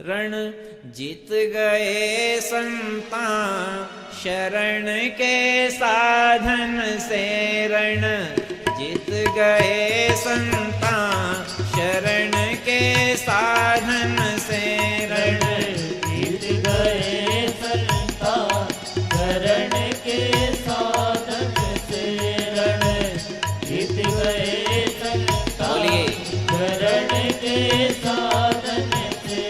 रण जीत गए संता शरण के साधन से। रण जीत गए संता शरण के साधन से। रण जीत गए संता शरण के साधन से। रण जीत गए संता शरण के साधन से।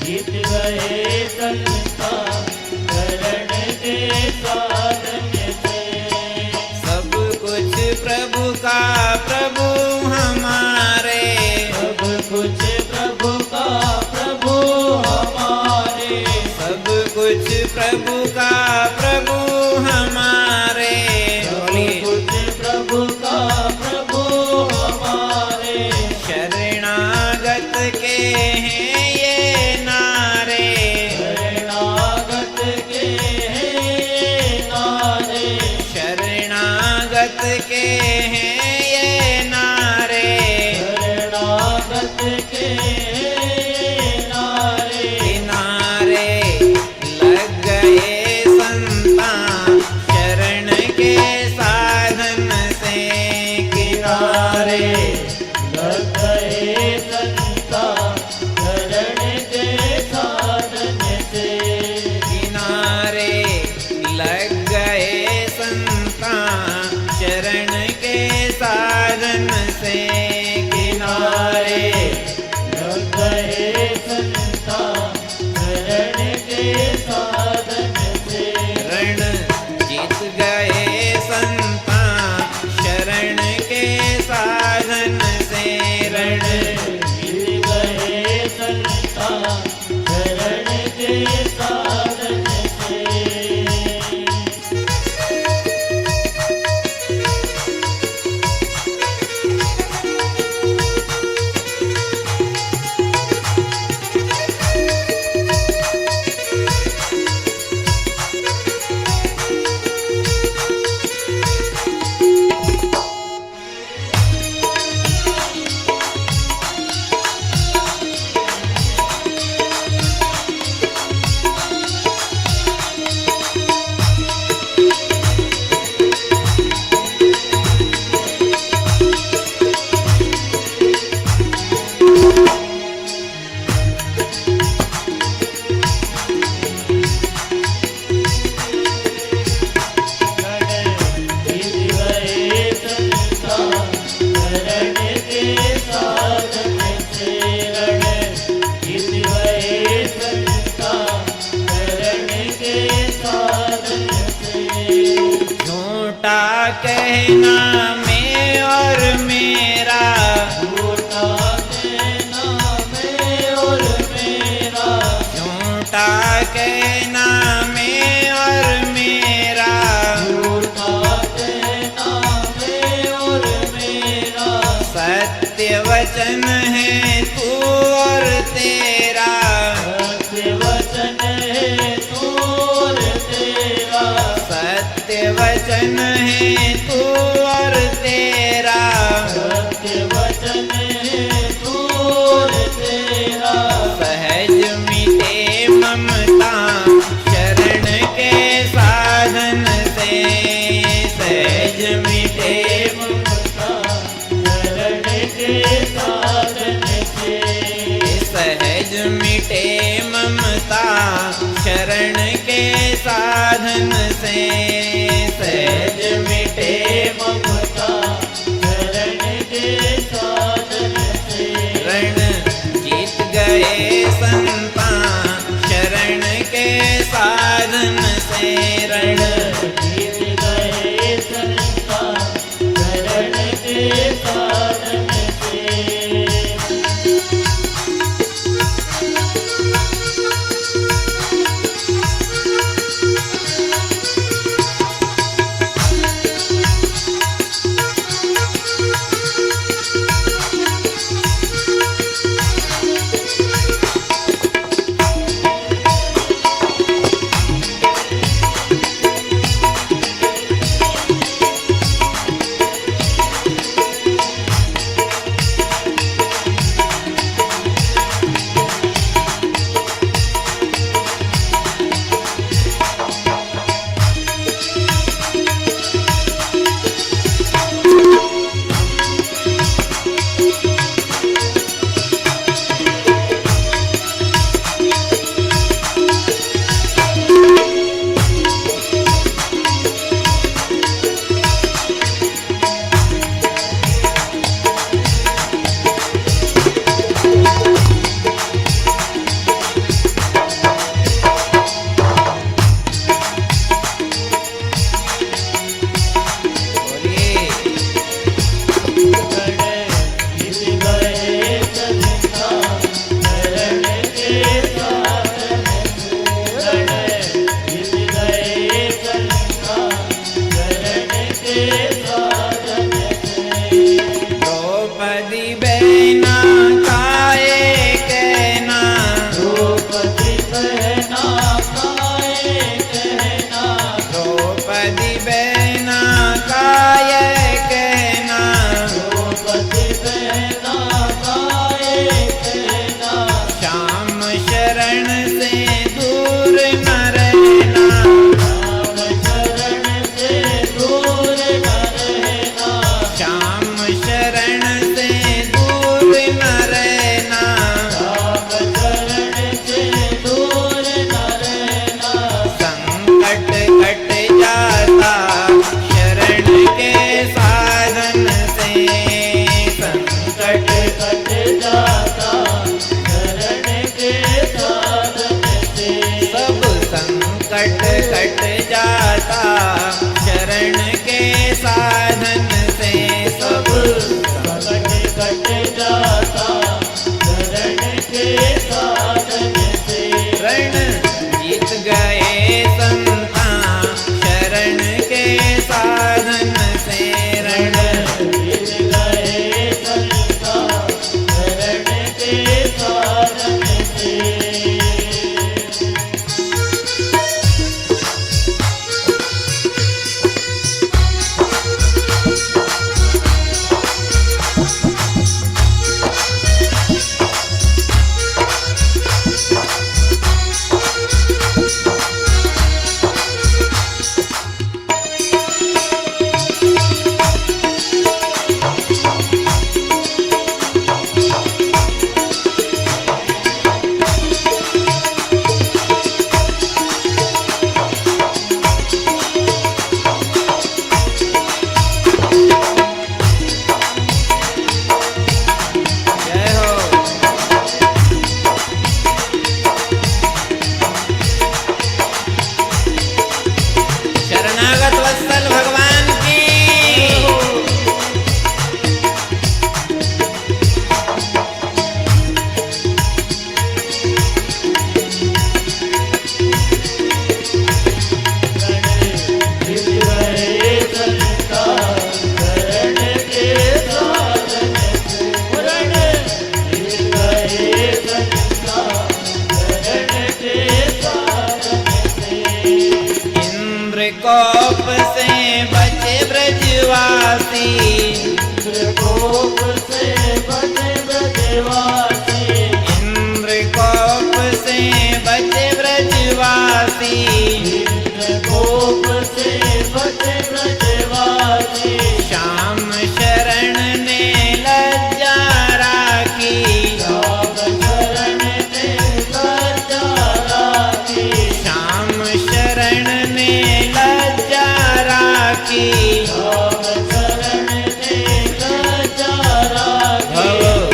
जीत गए संता शरण के साधन से। सब कुछ प्रभु का प्रभु हमारे। सब कुछ प्रभु का प्रभु हमारे। सब कुछ प्रभु का प्रभु हमारे। सब कुछ प्रभु का प्रभु हमारे। शरणागत के हैं ये नारे। शरणागत के हैं नारे। शरणागत के हैं ये नारे। शरणागत के नारे। किनारे लग गए संता शरण के साधन से। किनारे लग गए संता शरण के साधन से। किनारे लग गए संता शरण के साधन से। किनारे लग गए संता शरण के साधन से। रण जीत गए संता शरण के साधन से। रण जीत गए संता शरण के साधन से। झूठा कहना मैं और मेरा। झूठा कहना मैं और मेरा। झूठा कहना मैं और मेरा। झूठा कहना मैं और मेरा। सत्य वचन है तू और तेरा। सत्य वचन है तू और तेरा। सत्य वचन है तू और तेरा। सत्य वचन है तू और तेरा। सहज मिटे ममता शरण के साधन से। सहज मिटे ममता शरण के साधन से। सहज मिटे ममता शरण के साधन से। सहज मिटे ममता साधन से कोप से बचे ब्रजवासी, कोप से बचे ब्रजवासी, इंद्र कोप से बचे ब्रजवासी, कोप से बचे ब्रजवासी। श्याम शरण ने लज्जा राखी, श्याम शरण ने लज्जा राखी, श्याम शरण ने लज्जा राखी, श्याम शरण ने लज्जा राखी।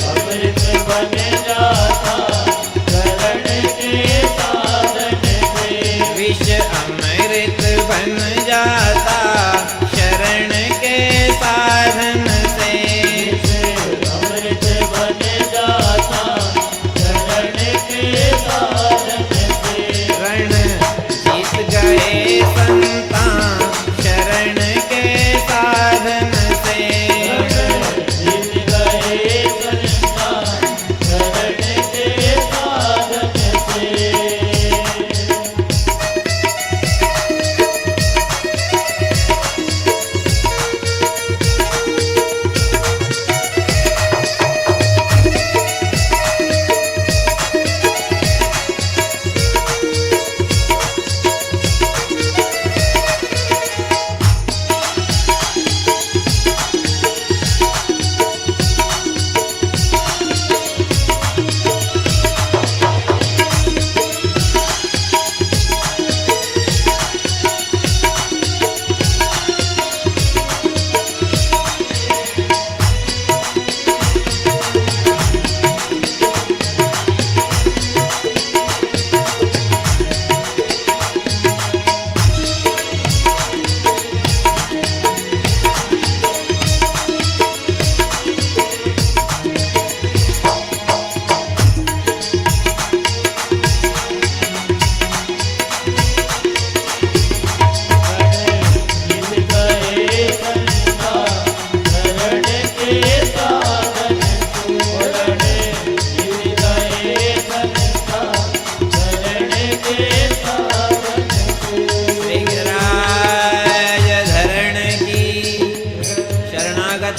अमृत बन जाता शरण के साधन से। विष अमृत बन जाता शरण के साधन से। अमृत बन जाता शरण के साधन से। रण जीत गए संतान शरण के साधन से। जीत गए संतान शरण के साधन से।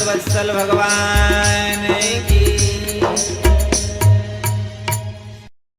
वत्सल भगवान